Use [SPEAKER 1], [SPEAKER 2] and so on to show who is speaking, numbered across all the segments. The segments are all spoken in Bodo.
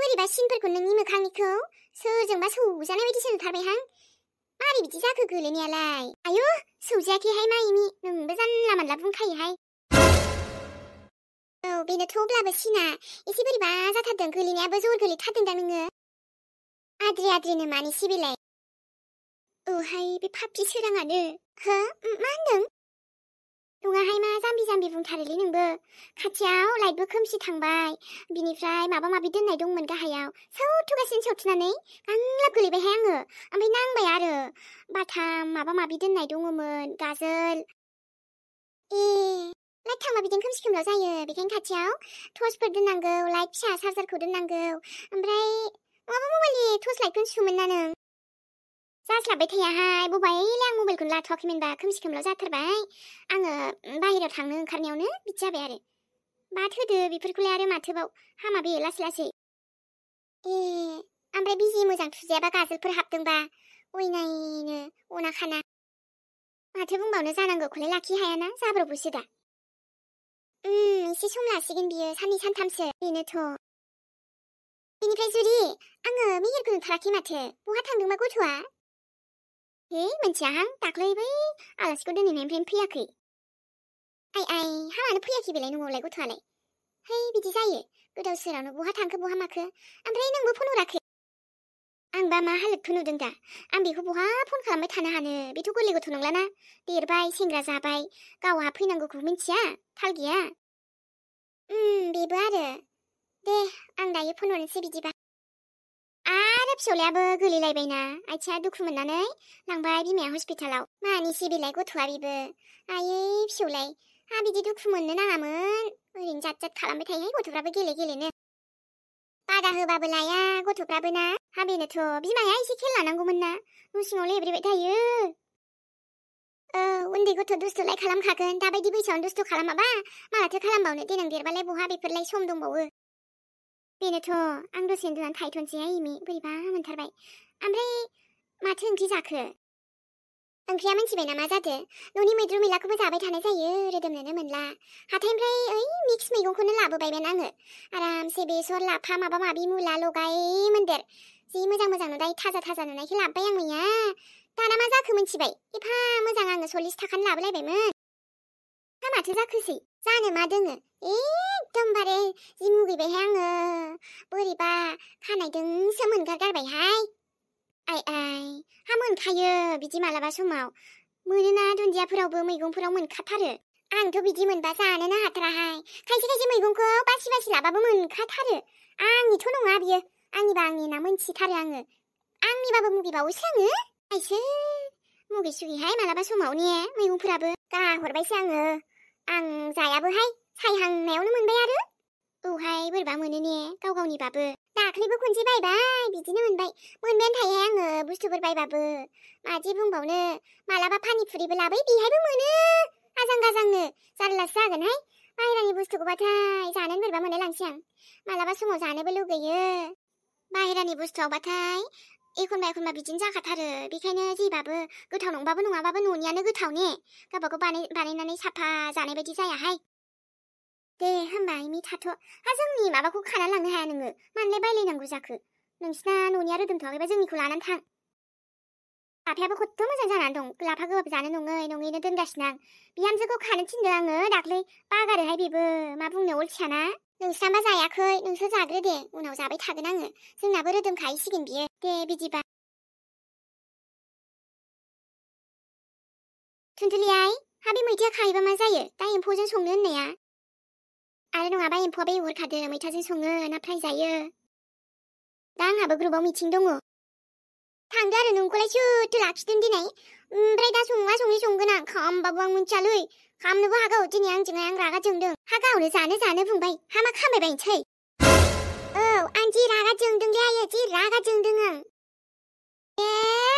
[SPEAKER 1] बोरैबा सिनफोरखौ नोंनि मोखांनिखौ सोरजोंबा सौजानाय बायदिसो नुथारबायहां। मारै बिदि जाखो गोलैनायालाय? आयु सौजायाखैहाय माइमि, नोंबो जानला मानला बुंखायोहाय। औ बेनोथ' अब्लाबो सिना एसे बोरैबा जाथारदों, गोलैनायाबो जर गोलैथारदोंदां नोङो। आद्रिनो मानि सिबिलाय? औहाय बे फाफि सोराङानो। हो मा होनदों? नङाहाय मा जाम्बि जाम्बि बुंथारोलै नोंबो। खाथियाव लाइटबो खोमसि थांबाय, बिनिफ्राय माबा माबि दोननाय दंमोन गाहायाव, सौथुगासिनो सौथुनानै गांलाब गोलैबायहाय आङो। ओमफ्राय नांबाय आरो बाथाम माबा माबि दोननाय दङमोन, गाजोल। ए लाइट थांबा बिदिनो खोमसि खोमलाव जायो, बेखायनो खाथियाव टर्चफोर दोननांगौ, लाइट फिसा चार्जारखौ दोननांगौ। ओमफ्राय नङाबा मबाइलनि टर्च लाइटखौनो सुमोन ना नों? जास्लाबबाय थायाहाय, बबाइले आं मबाइलखौनो लाथ'वाखैमोनबा, खोमसि खोमलाव जाथारबाय। आङो बाहेरायाव थांनो ओंखारनायावनो बिदि जाबाय आरो। बाद होदो बेफोरखौलाय आरो माथोबाव, हामा बे लासै लासै। ए ओमफ्राय बिजि मोजां थुजायाबा गाजोलफोर हाबदोंबा अयनायनो अना खाना। माथो बुंबावनो, जानांगौखौलाय लाखि हायाना, जाब्रबोसो दा। एसे सम लासिगोन बियो, साननै सानथामसो, बेनोथ'। बेनिफ्राय जुरि आङो मेहेरखौ नुथाराखै माथो, बहा थांदोंबा गथ'आ? हे मोनथियाहां, दाख्लै बै आलासिखौ दोनहैनायनिफ्रायनो फैयाखै। आइ हामानो फैयाखै बेलाय न'आवलाय गथ'आलाय? है बिदि जायो, गोदाव सोरावनो बहा थांखो बहा माखो। ओमफ्राय नोंबो फन हराखै? आंबा मा हालोदखौ नुदों दा, आं बेखौ बहा फन खालामबाय थानो हानो, बेथ' गोरलै गथ' नंलाना, देरबाय सेंग्रा जाबाय, गावहा फैनांगौखौ मिथिया, थाल गैया। बेबो आरो। दे आं दायो फन हरनोसै बिदिबा। आरो फिसौलायाबो गोलैलायबायना, आथिङा दुखु मोननानै लांबाय बिमाया हस्पिटालाव। मानि सिबिलाय गथ'आ बेबो। आयै फिसौलाय, हा बिदि दुखु मोननो नाङामोन, ओरैनो जात जात खालामबाय थायोहाय गथ'फ्राबो गेलेनो। बादा होबाबो लाया गथ'फ्राबो ना, हा बेनोथ' बिमाया एसे खेल लानांगौमोन ना, न' सिङाव लेब्रेबाय थायो। उन्दै गथ' दुस्थुलाय खालामखागोन, दाबायदि बैसोआवनो दुस्थु खालामाबा मालाथो खालामबावनो, देनां देरबालाय बहा बेफोरलाय सम दंबावो। बेनोथ' आं दसे उन्दुनानै थाहैथ'नोसैहाय इमि, बोरैबा मोनथारबाय। ओमफ्राय माथो ओंख्रि जाखो? ओंख्रिया मिन्थिबायना मा जादो? न'नि मैद्रु मैलाखौबो जाबाय थानाय जायो, रोदोमनोनो मोनला। हाथाइनिफ्राय मिक्स मैगंखौनो लाबोबायमोन आङो, आरामसे बेसर लाफा माबा माबि मुला लगाय मोनदेर, जि मोजां मोजां नुनाय थाजा नुनायखौ लाबोबाय आं मैया। दाना मा जाखो मिन्थिबाय? एफा मोजां आङो 40 थाखानि लाबोलायबायमोन। दा माथो जाखोसै? जानो मा दोङो, एकदमबारे जि मुगैबायहाय आङो, बोरैबा खानायदोंसो मोनगारगारबायहाय। आइ हा मोनखायो बिदि मालाबा समाव, मोनोना दुन्दियाफोरावबो मैगंफोराव मोनखाथारो। आंथ' बिदि मोनबा जानोनो हाथाराहाय, खायसे मैगंखौ बासि लाबाबो मोनखाथारो। आंनिथ' नङा बियो, आंनिबा आंनि ना मोनथिथारो आङो, आंनिबाबो मुगैबावोसो आङो। आइसो मुगैसुगैहाय मालाबा समाव ने मैगंफोराबो, गाहरबायसो आं जायाबोहाय, सायहांनायावनो मोनबाय आरो। औहाय बोरैबा मोनो ने गाव गावनिबाबो। दाख्लैबो खनसे बायबाय, बिदिनो मोनबायानो थायोहाय आङो बुस्थुफोर बायबाबो। मादि बुंबावनो, मालाबा पानिफुरिबो लाबाय, बेहायबो मोनो आजां गाजांनो, जारलासो जागोनहाय। बाहेरानि बुस्थुखौबाथाय जानोनो बोरैबा मोनलायलांसै आं, मालाबा समाव जानोबो लुगैयो। बाहेरानि बुस्थुआवबाथाय एखनबा बिदिनो जाखाथारो, बेखायनो जेबाबो गोथाव नंबाबो नङाबाबो न'नियानो गोथाव ने, गावबागाव बानायनानै साफा जानाय बायदि जायाहाय। दे होमबा इमि थाथ', हा जोंनि माबाखौ खाना लांनो हाया नोङो, मानोलाय बायलायनांगौ जाखो? नोंसिना न'निया रोदोमथ'वाखैबा जोंनिखौ लानानै थां। लाफायाबो खथ्थ' मोजां जानानै दं, लाफा गोबाब जानो नङैनो दोनगासिनो आं। बिहामजोखौ खानो थिनदों आङो दाख्लै, बागारोहाय बेबो, मा बुंनो अलसियाना। नोंस्राबा जायाखै, नोंसोर जाग्रो दे, उनाव जाबाय थागोन आङो, जोंनाबो रोदोमखाहैसिगोन बियो। दे बिदिबा। थुनथुलि आइ, हा बे मैथाया खाहैबा मा जायो, दा एम्फौजों संनो होननाया? आरो नङाबा एम्फौआबो एवहरखादो, मैथाजों सङो ना फ्राय जायो? दा आंहाबो ग्रुपआव मिथिं दङ। थांदो आरो नोंखौलाय सोरथो लाखिदों दिनै? ओमफ्राय दा संगोन आं, खामबाबो आं मिन्थियालै, खामनोबो हागौ दिनै आंजोंहाय, आं रागा जोंदों। हा गावनो जानो बुंबाय, हा मा खामायबायनोसै? औ आं जि रागा जोंदोंलै आयै, जि रागा जोंदों आं।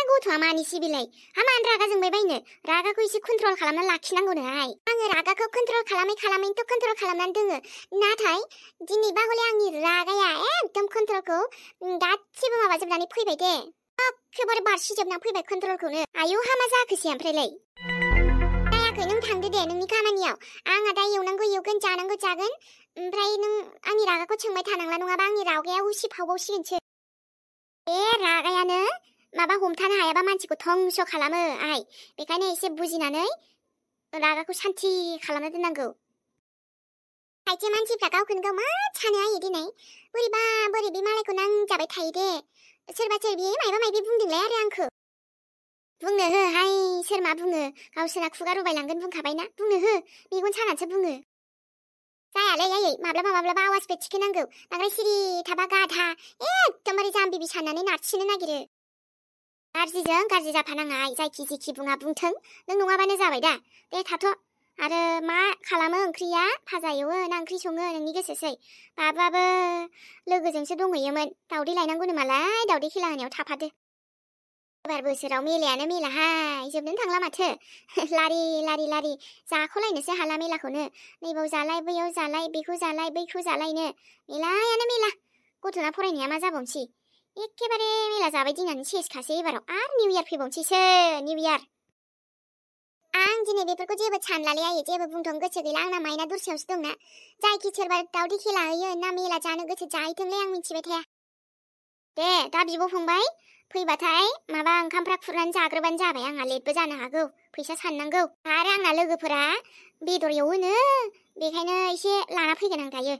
[SPEAKER 1] गथ'आ मानि सिबिलाय, हा मानो रागा जोंबाय बायनो? रागाखौ एसे कन्ट्रल खालामना लाखिनांगौनोहाय। आङो रागाखौ कन्ट्रल खालामैनोथ' कन्ट्रल खालामनानै दोङो, नाथाय दिनैबा हले आंनि रागाया एकदम कन्ट्रलखौ गासिबो माबाजोबनानै फैबाय दे, एखेबारे बारसिजोबनानै फैबाय कन्ट्रलखौनो। आयौ हामा जाखोसै ओमफ्रायलाय। जायाखै, नों थांदो दे नोंनि खामानियाव, आंहा दा एवनांगौ एवगोन, जानांगौ जागोन, ओमफ्राय नों आंनि रागाखौ सोंबाय थानांला नङाबा आंनि रागाया उसिफावबावसिगोनसो। बे रागायानो माबा हमथानो हायाबा मानसिखौ धंस खालामो आइ। बेखायनो एसे बुजिनानै रागाखौ सान्थि खालामना दोननांगौ। खायसे मानसिफ्रा गावखौनो गाव मा सानो आइ दिनै बोरैबा बोरैबि मालायखौ नांजाबाय थायो दे। सोरबा सोरबि मायबा मायबि बुंदोंलाय आरो आंखौ। बुंनो हो हाय सोर मा बुङो गावसोरना खुगा रुबायलांगोन बुंखाबायना। बुंनो हो मेगन सानानैसो बुङो। जायालै आयै माब्लाबा माब्लाबा आवाजबो थिखोनांगौ। बांद्राय सिरि थाबा गाधा एकदमबारे जाम्बिबि साननानै नारसिनो नागिरो। गाज्रिजों गाज्रि जाफानाङा आइ। जायखि जेखि बुङा बुंथों नों नङाबानो जाबाय दा। दे थाथ'। आरो मा खालामो ओंख्रिया भाजा एवो ना ओंख्रि सङो नोंनि गोसोसै। बाबाबो लोगोजोंसो दंहैयोमोन। दावदै लायनांगौनो मालाय दावदै खेला होनायाव थाफादो। एबार बोसोराव मेलायानो मेलाहाय जोबनोनो थांला माथो। लारि लारि लारि जाख'लायनोसो हाला मेलाखौनो। नैबाव जालाय बैयाव जालाय बेखौ जालाय बैखौ जालायनो मेलायानो मेला। गथ'ना फरायनाया मा जाबावनोसै। एखेबारे मेला जाबाय दिनानो सेसखासै एबाराव आरो निउ इयार फैबावनोसैसो निउ इयार। आं दिनै बेफोरखौ जेबो सानलालै आयै जेबो बुंथ'नो गोसो गैला। आंना माइना दस्रायावसो दंना। जायखि सोरबा दावदै खेला होयो ना मेला जानो गोसो जाहैथोंलै आं मिथिबाय थाया। दे दा बिब' फंबाय फैबाथाय माबा ओंखामफ्रा खुरनानै जाग्रोबानो जाबाय। आंहा लेटबो जानो हागौ फैसा साननांगौ। आरो आंना लोगोफोरा बेदर एवोनो बेखायनो एसे लाना फैगोन आं दायो।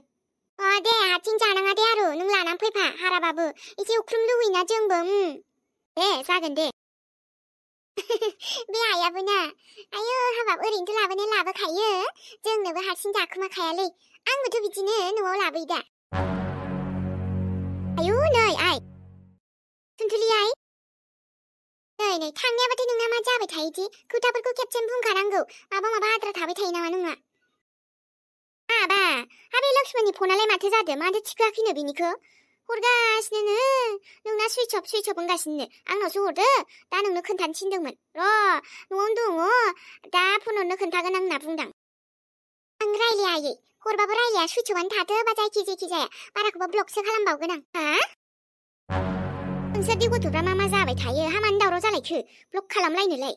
[SPEAKER 1] दे हारसिं जानाङा दे आरु नों लानानै फैफा हाराबाबो एसे उख्रुम लुबैना जोंबो। दे जागोन दे। बे आइयाबो ना आयौ हाबाब ओरैनोथ' लाबोनाया लाबोखायो जोंनोबो हारसिं जाखोमाखायालै। आंबोथ' बिदिनो न'आव लाबोयो दा। आयौ नै आइ थुनथुलि आइ नै थांनायाबाथाय नोंना मा जाबाय थायोदि खोथाफोरखौ खेबसेनो बुंखानांगौ। माबा माबा आद्रा थाबाय थायो नामा नोंना। बा बे लक्ष्मणनि फनालाय माथो जादों माथो थिखोआखैनो बिनिखौ। हरगासिनो नोंना सुइच अफ होनगासिनो। आंनावसो हरदो दा नोंनो खोन्थानो थिनदोंमोन। र' न'आवनो दङ दा फन हरनो खोन्थागोन आं होनना बुंदां। आं रायलाया आयै हरबाबो रायलाया सुइच अफआनो थाथो बा जायखि जाया बाराखौबा ब्लकसो खालामबावगोन आं। नोंसोरदि गथ'फ्रा मा जाबाय थायो हामानो दावराव जालायखो ब्लक खालामलायनोलाय।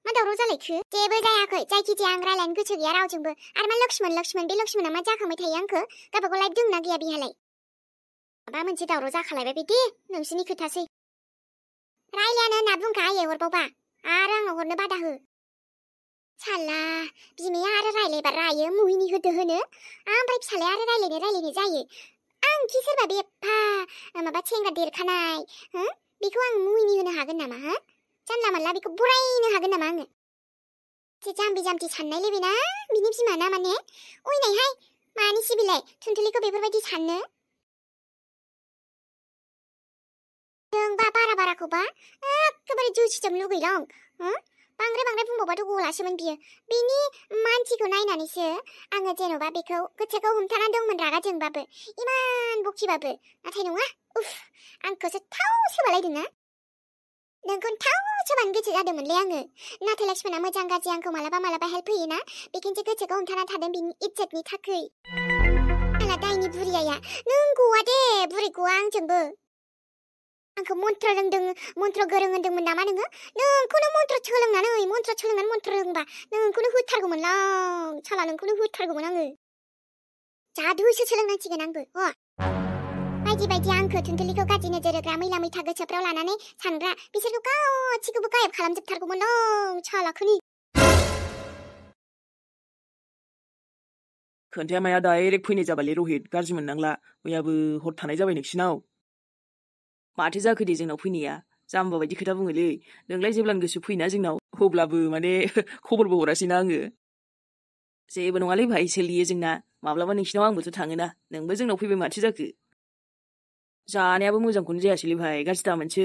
[SPEAKER 1] मा दावराव जालायखो। जेबो जायाखै जायखि जाया आं रायलायनो गोसो गैया रावजोंबो। आरो मा लक्ष्मण बे लक्ष्मणा मा जाखांबाय थायो आंखो गावबागाव लाइफ दंना गैया बिहालाय। माबा मोनसे दावराव जाखालायबाय बिदि नोंसोरनि खोथासै। रायलायानो होनना बुंखा आयै हरबावबा आरो आंनाव हरनो बादा हो। साला बिमाया आरो रायलायबा रायो मुहिनि होदो होनो ओमफ्राय फिसालाया आरो रायलायनाय जायो। आंखि सोरबा बे एफा माबा सेंग्रा देरखानाय बेखौ आं मुहिनि होनो हागोन नामा। जानला मानला बेखौ बरायनो हागोन नामा आङो। जाम्बि जाम्बि साननाय लेबेना बिनि बिमाना माने अयनायहाय मानिसि बिलाय थुनथुलिखौ बेफोरबायदि साननो। जोंबा बाराखौबा एखेबारे जुसिजों लुगैलां। बांद्राय बुंबावबाथ' गलासोमोन बियो। बिनि मानसिखौ नायनानैसो आङो जेन'बा बेखौ गोसोखौ हमथाना दंमोन रागा जोंबाबो इमान बखिबाबो। नाथाय नङा उफ आंखौसो थाव सोबालायदोंना। नोंखौनो थाव सोबानो गोसो जादोंमोनलै आङो। नाथाय लक्ष्मणा मोजां गाज्रि आंखौ मालाबा हेल्प होयोना बेखायनोसो गोसोखौ हमथाना थादों बिनि इज्जतनि थाखै। आला दायनि बुरियाया नों गवा दे बुरि गवा आंजोंबो। आंखौ मन्त्र रोंदों मन्त्र गोरों होनदोंमोन नामा नोङो। नोंखौनो मन्त्र सोलोंनानै मन्त्र रोंबा नोंखौनो होथारगौमोनलां साला नोंखौनो होथारगौमोन आङो। जादुसो सोलोंनांसिगोन आंबो। बायदि आंखौ थुनथुलिखौ गाज्रि नोजोर होग्रा मैला मैथा गोसोफ्राव लानानै सानग्रा बिसोरखौ गासिखौबो गायब खालामजोबथारगौमोनलां सालाखौनि।
[SPEAKER 2] खोन्थाया माया डाइरेक्ट फैनाय जाबायलै रहित गाज्रि मोननांला। मैयाबो हर थानाय जाबाय नोंसिनाव। माथो जाखो दे जोंनाव फैनाया जाम्बा बायदि खोथा बुङोलै। नोंलाय जेब्लानो गोसो फैना जोंनाव अब्लाबो माने खबरबो हरासैना आङो। जेबो नङालै भाइ सोलियो जोंना। माब्लाबा नोंसिनाव आंबोथ' थाङोना नोंबो जोंनाव फैबाय माथो जाखो। जानायाबो मोजांखौनो जायासैलै भाइ गाज्रि दामोनसै।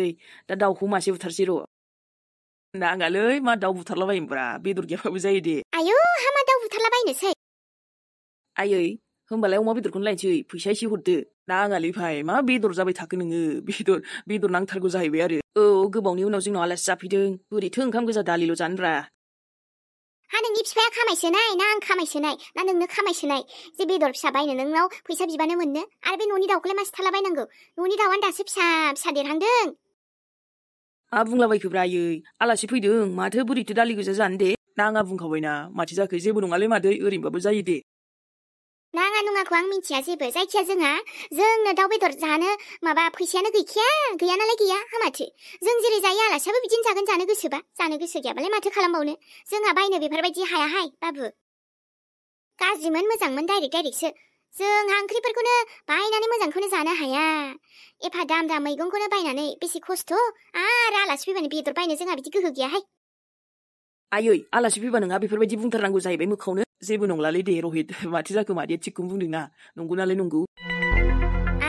[SPEAKER 2] दा दाउखौ मासे बुथारसै र'। नाङालै मा दाउ बुथारलाबायनोब्रा बेदर गैयाबाबो जायो दे।
[SPEAKER 1] आयौ हामा दाउ बुथारलाबायनोसै।
[SPEAKER 2] आयै होमबालाय अमा बेदरखौनो लायनोसै फैसा एसे हरदो। नाङालै भाइ मा बेदर जाबाय थाखो नोङो बेदर नांथारगौ जाहैबाय आरो। गोबावनि उनाव जोंनाव आलासि जाफैदों बोरैथो ओंखाम गोजा दालिल' जानोब्रा।
[SPEAKER 1] नोंनि बिफाया खामायसोनाय ना आं खामायसोनाय ना नोंनो खामायसोनाय जे बेदर फिसा बायनो नोंनाव फैसा बिबानो मोननो। आरो बे न'नि दाउखौलाय मासे थालाबायनांगौ। न'नि दाउआनो दासो फिसा देरहांदों।
[SPEAKER 2] मा बुंलाबायखोब्रा आयै आलासि फैदों माथो बोरैथो दालि गोजा जानो दे। नाङा बुंखाबायना माथो जाखो जेबो नङालै मादै ओरैनोबाबो जायो दे।
[SPEAKER 1] नाङा नुङाखौ आं मिन्थिया जेबो जायखिया जोंनो दाउ बेदर जानो माबा फैसायानो गैया नालाय गैया हामाथो जों जेरै जायो आलासियाबो बिदिनो जागोन जानो गोसोबा जानो गोसो गैयाबालाय माथो खालामबावनो जोंहा बायनो बेफोरबायदि हायाहाय बाबु गाज्रिमोन मोजांमोन डाइरेक्टसो जोंहा ओंख्रिफोरखौनो बायनानै मोजांखौनो जानो हाया एफा दाम मैगंखौनो बायनानै बेसे खस्थ' आरो आलासि फैबानो बेदर बायनो जोंहा बिदि गोहो गैयाहाय
[SPEAKER 2] आयै आलासि फैबा नोंहा बेफोरबायदि बुंथारनांगौ जाहैबाय मोखावनो जेबो नंलालै दे रहित माथो जाखो मादैया थिगखौनो बुंदोंना नंगौ नालाय नंगौ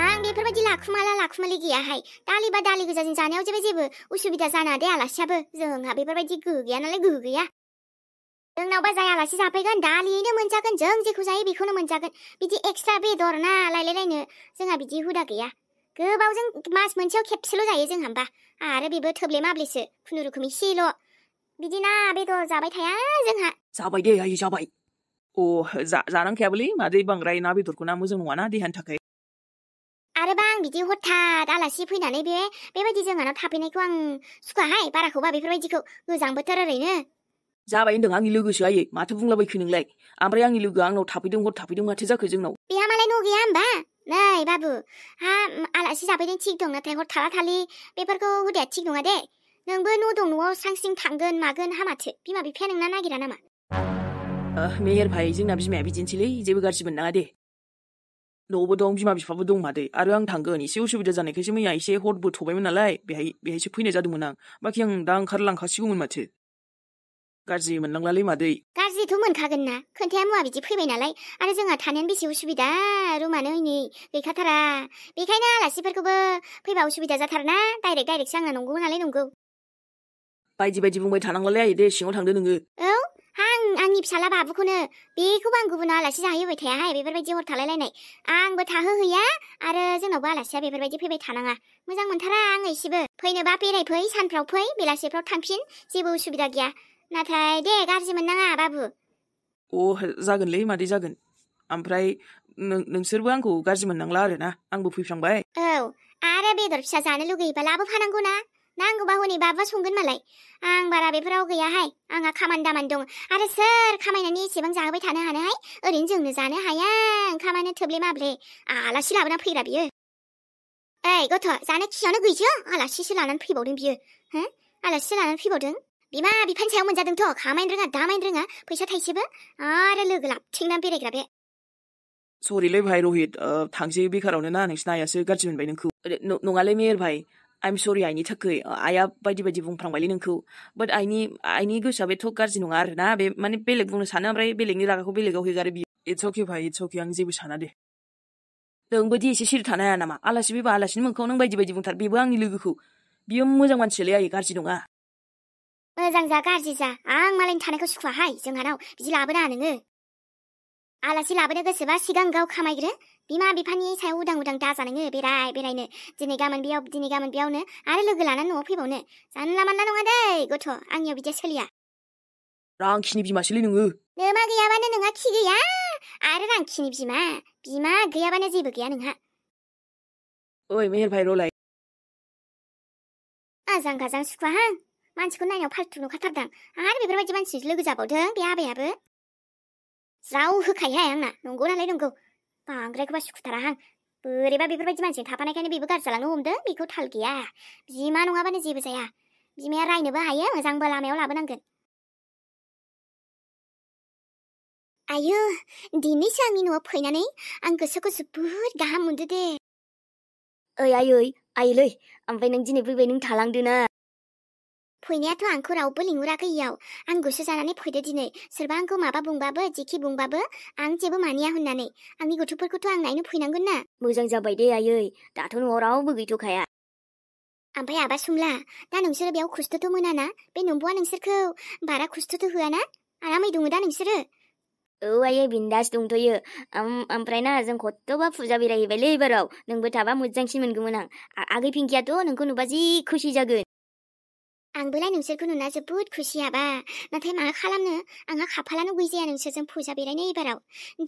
[SPEAKER 1] आं बेफोरबायदि लाखुमालि गैयाहाय दालि बा दालि गोजाजों जानायाव जेबो उसुबिदा जाना दे आलासियाबो जोंहा बेफोरबायदि गोहो गैया नालाय गोहो गैया जोंनावबा जाय आलासि जाफैगोन दालियैनो मोनजागोन जों जेखौ जायो बेखौनो मोनजागोन बिदि एक्सट्रा बेदर ना लायलायलायनो जोंहा बिदि हुदा गैया गोबावजों मास मोनसेयाव खेबसेल' जायो जोंहाबा आरो बेबो थोब्ले माब्लेसो खुनुरुखुम एसेल' बिदि ना बेदर जाबाय थाया जोंहा
[SPEAKER 2] जाबाय दे आयै जाबाय जानांखायाबोलै मादै बांद्राय ना बेदरखौ ना मोजां नङाना देहानि थाखाय
[SPEAKER 1] आरोबा आं बिदि हठात आलासि फैनानै बेबायदि जोंहानाव थाफैनायखौ आं सुखुवाहाय बाराखौबा बेफोरबायदिखौ गोजां बोथोर ओरैनो
[SPEAKER 2] जाबाय होनदों आंनि लोगोसो आयै माथो बुंलाबायखो नोंलाय ओमफ्राय आंनि लोगोआ आंनाव थाफैदों हर थाफैदों माथो जाखो जोंनाव
[SPEAKER 1] बेहा मालाय न' गैया होमबा नै बाबु हा आलासि जाफैदों थिग दं नाथाय हर थाला थालि बेफोरखौ हुदाया थिग नङा दे नोंबो न' दं न'आव स्रां स्रिं थांगोन मागोन हामाथो बिमा बिफाया नोंना नागिरा नामा
[SPEAKER 2] मेहेर भाई जोंना बिमाया बिदिनोसैलै जेबो गाज्रि मोननाङा दे न'आवबो दं बिमा बिफाबो दं मादै आरो आं थांगोन एसे उसुबिदा जानायखायसो मैया एसे हरबो थबायमोन नालाय बेहायसो फैनाय जादोंमोन आं बाखि आं दा ओंखारलांखासिगौमोन माथो गाज्रि मोननांलालै मादै
[SPEAKER 1] गाज्रिथ' मोनखागोन ना खोन्थाया मुवा बिदि फैबाय नालाय आरो जोंहा थानायानो बेसे उसुबिदा रुमानो हनै गैखाथारा बेखायनो आलासिफोरखौबो फैबा उसुबिदा जाथारना डाइरेक्टसो आंना नंगौ नालाय नंगौ
[SPEAKER 2] बायदि बुंबाय थानांलालै आयै दे सिङाव थांदो नोङो
[SPEAKER 1] औ आंनि फिसाला बाबुखौनो बेखौबो आं गुबुनाव आलासि जाहोबाय थायाहाय बेफोरबायदि हर थालायलायनाय आंबो थाहोहैया आरो जोंनावबो आलासिया बेफोरबायदि फैबाय थानाङा मोजां मोनथारा आं एसेबो फैनोबा बेरायफै सानफ्राव फै बेलासिफ्राव थांफिन जेबो उसुबिदा गैया नाथाय दे गाज्रि मोननाङा बाबु
[SPEAKER 2] जागोनलै मादै जागोन ओमफ्राय नोंसोरबो आंखौ गाज्रि मोननांला आरोना आंबो फैफ्रांबाय
[SPEAKER 1] औ आरो बेदर फिसा जानो लुगैयोबा लाबोफानांगौ ना नांगौबा हनै बाबुआ संगोन मालाय आं बारा बेफोराव गैयाहाय आंहा खामानि दामानि दं आरो सोर खामायनानै एसेबां जाहोबाय थानो हानोहाय ओरैनो जोंनो जानो हाया ओंखामानो थोब्ले माब्ले आलासि लाबोना फैग्रा बियो ओइ गथ' जानो खियावनो गैसो आलासिसो लानानै फैबावदों बियो हो आलासिसो लानानै फैबावदों बिमा बिफानि सायाव मोनजादोंथ' खामायनो रोङा दामायनो रोङा फैसा थाइसेबो आरो लोगो लाबथिंनानै बेरायग्रा बे
[SPEAKER 2] सरिलै भाई रहित थांसै बेखारावनो ना नोंसिना आइयासो गाज्रि मोनबाय नोंखौ नङालै मेहेर भाई आइ एम सरि आइनि थाखाय आइया बायदि बुंफ्रांबायलै नोंखौ बाट आइनि गोसोआ बेथ' गाज्रि नङा आरोना बे माने बेलेग बुंनो सानो ओमफ्राय बेलेगनि रागाखौ बेलेगाव हेगारो बियो इट्स अके भाई इट्स अके आं जेबो साना दे नोंबोदि एसे सिरि थानो हाया नामा आलासि फैबा आलासिनि मोखाङाव नों बायदि बुंथार बेबो आंनि लोगोखौ बियो मोजां मानसिलै आइ गाज्रि नङा
[SPEAKER 1] मोजां जा गाज्रि जा आं मालायनि थानायखौ सुखुवाहाय जोंहानाव बिदि लाबोनाङा नोङो आलासि लाबोनो गोसोबा सिगां गाव खामायग्रो बिमा बिफानि सायाव उदां दाजा नोङो बेरायनो दिनै गाबोन बेयावनो आरो लोगो लानानै न'आव फैबावनो जानला मानला नङा दै गथ' आंनियाव बिदिया सोलिया
[SPEAKER 2] रांखिनि बिमासोलै नोङो
[SPEAKER 1] नोमा गैयाबानो नोंहा खि गैया आरो रांखिनि बिमा गैयाबानो जेबो गैया नोंहा
[SPEAKER 2] ओइ मेहेर भाई रलाय
[SPEAKER 1] आजां गाजां सुखुवाहां मानसिखौ नायनायाव फाल्थु नुखाथारदां आरो बेफोरबायदि मानसि लोगो जाबावदों बे आबायाबो ज्राव होखायोहाय आंना नंगौ नालाय नंगौ बांद्रायखौबा सुखुथाराहां बोरैबा बेफोरबायदि मानसिजों थाफानायखायनो बेबो गाज्रि जालांनो हमदों बेखौ थाल गैया बिमा नङाबानो जेबो जाया बिमाया रायनोबो हायो मोजांबो लामायाव लाबोनांगोन आयु दिनैसो आंनि न'आव फैनानै आं गोसोखौ जोबोद गाहाम मोनदो दे
[SPEAKER 3] ओइ आइलै ओमफ्राय नों दिनै फैबाय नों थालांदो ना
[SPEAKER 1] फैनायाथ' आंखौ रावबो लिंहराखै इयाव आं गोसो जानानै फैदो दिनै सोरबा आंखौ माबा बुंबाबो जेखि बुंबाबो आं जेबो मानिया होननानै आंनि गथ'फोरखौथ' आं नायनो फैनांगोन ना
[SPEAKER 3] मोजां जाबाय दे आयै दाथ' न'आव रावबो गैथ'खाया
[SPEAKER 1] ओमफ्राय आबा सुमला दा नोंसोरो बेयाव खस्थ'थ' मोनाना बे नम्बुआ नोंसोरखौ बारा खस्थ'थ' होआना आरामै दङ दा नोंसोरो
[SPEAKER 3] औ आयै बिन्दास दंथ'यो ओमफ्राय ना जों खथ'बा फुजा बेरायहैबायलै एबाराव नोंबो थाबा मोजांसिन मोनगौमोन आं आगै पिंकियाथ' नोंखौ नुबा जि खुसि जागोन
[SPEAKER 1] आंबोलाय नोंसोरखौ नुना जोबोद खुसि आबा नाथाय मा खालामनो आंहा खाफालानो गैजाया नोंसोरजों फुजा बेरायनो एबाराव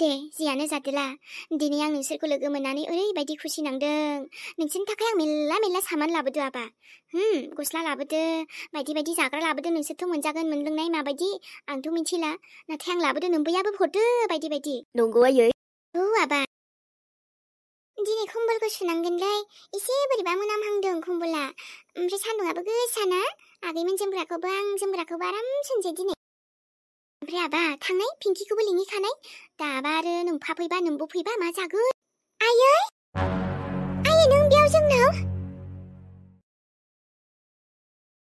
[SPEAKER 1] दे जियानो जादोला दिनै आं नोंसोरखौ लोगो मोननानै ओरैबायदि खुसि नांदों नोंसोरनि थाखाय आं मेल्ला सामान लाबोदो आबा गस्ला लाबोदो बायदि जाग्रा लाबोदो नोंसोरथ' मोनजागोन मोनलोंनाय माबायदि आंथ' मिथिला नाथाय आं लाबोदो नोंबोयाबो हरदो बायदि
[SPEAKER 3] नंगौ आयै
[SPEAKER 1] आबा दिनै खम्बलखौ सुनांगोनलै एसे बोरैबा मोनामहांदों खम्बला ओमफ्राय सान्दुंआबो गोसाना आगैमोन जोमग्राखौबो आं जोमग्राखौबो आराम सोनसै दिनै ओमफ्राय आबा थांनाय पिंकिखौबो लिंहैखानाय दाबा आरो नोंफा फैबा नोंबो फैबा मा जागोन आयै